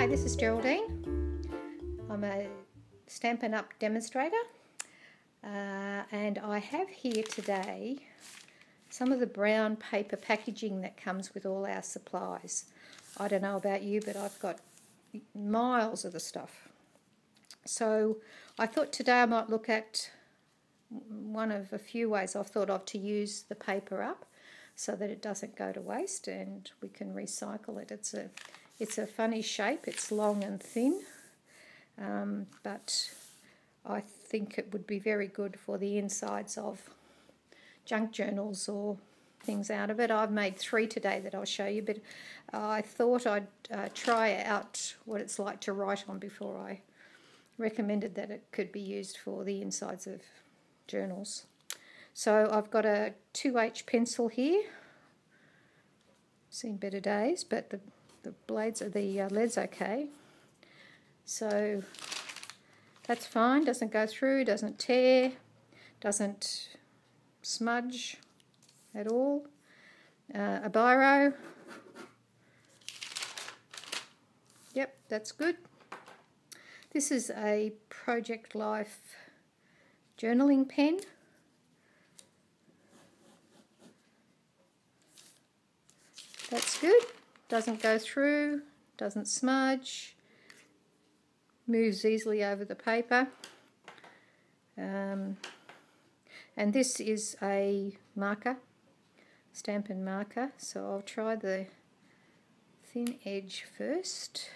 Hi, this is Geraldine. I'm a Stampin' Up demonstrator, and I have here today some of the brown paper packaging that comes with all our supplies. I don't know about you, but I've got miles of the stuff. So I thought today I might look at one of a few ways I've thought of to use the paper up so that it doesn't go to waste and we can recycle it. It's a funny shape, it's long and thin, but I think it would be very good for the insides of junk journals or things out of it. I've made 3 today that I'll show you, but I thought I'd try out what it's like to write on before I recommended that it could be used for the insides of journals. So I've got a 2H pencil here. Seen better days, but the blades are the lead's okay. So that's fine. Doesn't go through, doesn't tear, doesn't smudge at all. A biro. Yep, that's good. This is a Project Life journaling pen. That's good. Doesn't go through, doesn't smudge, moves easily over the paper. And this is a marker, Stampin' marker. So I'll try the thin edge first.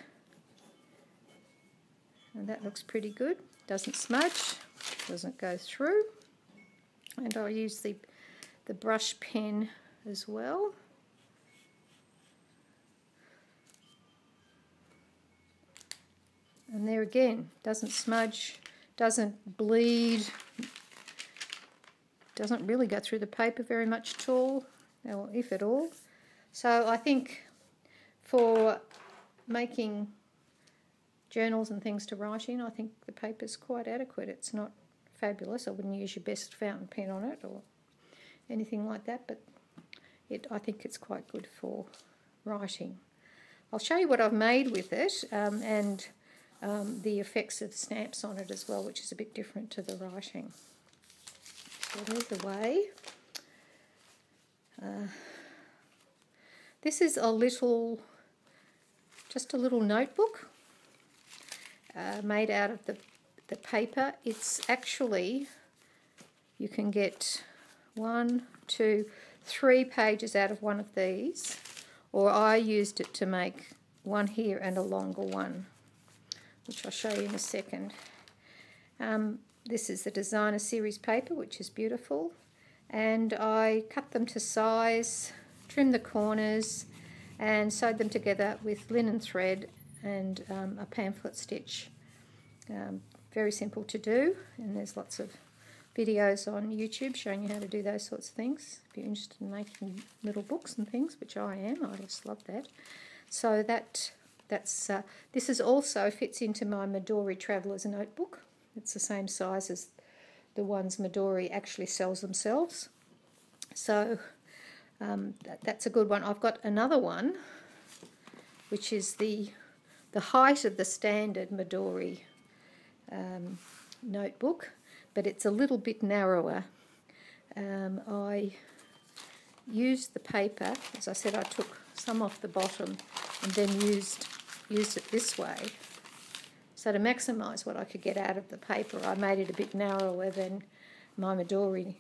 And that looks pretty good. Doesn't smudge, doesn't go through. And I'll use the brush pen as well. And there again, doesn't smudge, doesn't bleed, doesn't really go through the paper very much at all, or if at all. So I think for making journals and things to write in, I think the paper's quite adequate. It's not fabulous. I wouldn't use your best fountain pen on it or anything like that, but I think it's quite good for writing. I'll show you what I've made with it and the effects of stamps on it as well, which is a bit different to the writing. So there's the way. This is just a little notebook made out of the paper. It's actually, you can get 1, 2, 3 pages out of one of these, or I used it to make one here and a longer one, which I'll show you in a second. This is the designer series paper, which is beautiful, and I cut them to size, trimmed the corners and sewed them together with linen thread and a pamphlet stitch. Very simple to do, and there's lots of videos on YouTube showing you how to do those sorts of things if you're interested in making little books and things, which I am. I just love that. So this is also fits into my Midori Traveller's notebook. It's the same size as the ones Midori actually sells themselves. So that's a good one. I've got another one, which is the height of the standard Midori notebook, but it's a little bit narrower. I used the paper, as I said, I took some off the bottom and then used it this way. So to maximise what I could get out of the paper, I made it a bit narrower than my Midori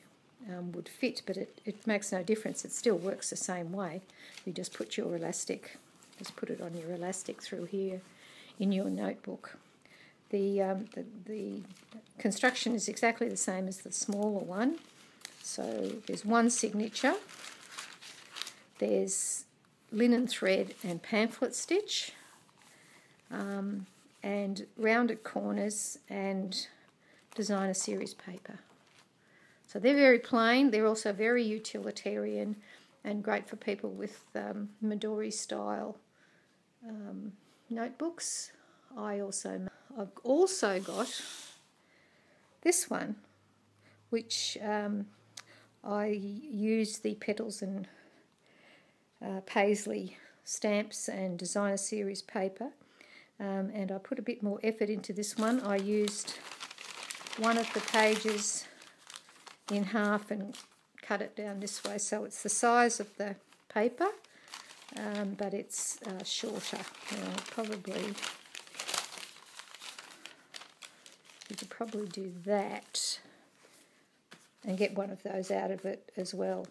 would fit, but it makes no difference. It still works the same way. You just put your elastic, put it on your elastic through here in your notebook. The construction is exactly the same as the smaller one. So there's one signature. There's linen thread and pamphlet stitch, and rounded corners and designer series paper. So they're very plain. They're also very utilitarian and great for people with Midori style notebooks. I've also got this one, which I use the Petals and Paisley stamps and designer series paper. and I put a bit more effort into this one. I used one of the pages in half and cut it down this way, so it's the size of the paper, but it's shorter. You could probably do that and get one of those out of it as well,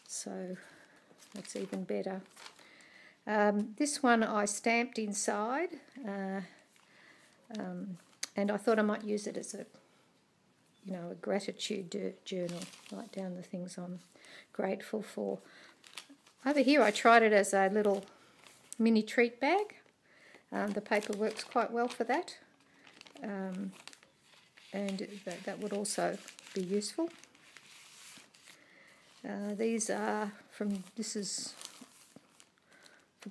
so that's even better. This one I stamped inside, and I thought I might use it as a gratitude journal, write down the things I'm grateful for. Over here I tried it as a little mini treat bag. The paper works quite well for that, and that would also be useful. These are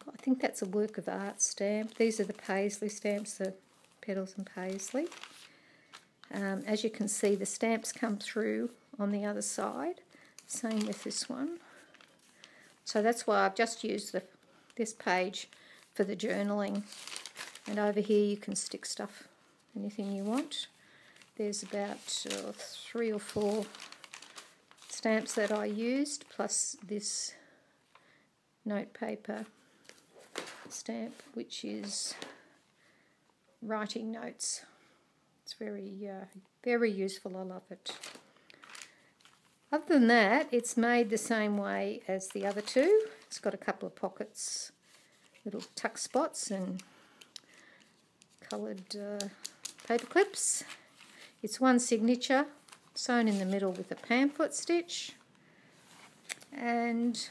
I think that's a work of art stamp. These are the Paisley stamps, the Petals and Paisleys. As you can see, the stamps come through on the other side. Same with this one. So that's why I've just used this page for the journaling. And over here you can stick stuff, anything you want. There's about 3 or 4 stamps that I used, plus this note paper stamp, which is writing notes. It's very useful. I love it. Other than that, it's made the same way as the other two. It's got a couple of pockets, little tuck spots, and coloured paper clips. It's one signature, sewn in the middle with a pamphlet stitch, and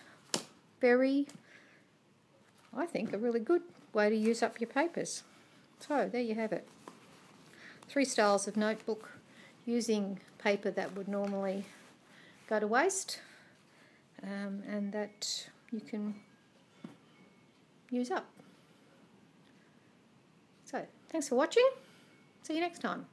I think, a really good way to use up your papers. So there you have it. 3 styles of notebook using paper that would normally go to waste, and that you can use up. So thanks for watching. See you next time.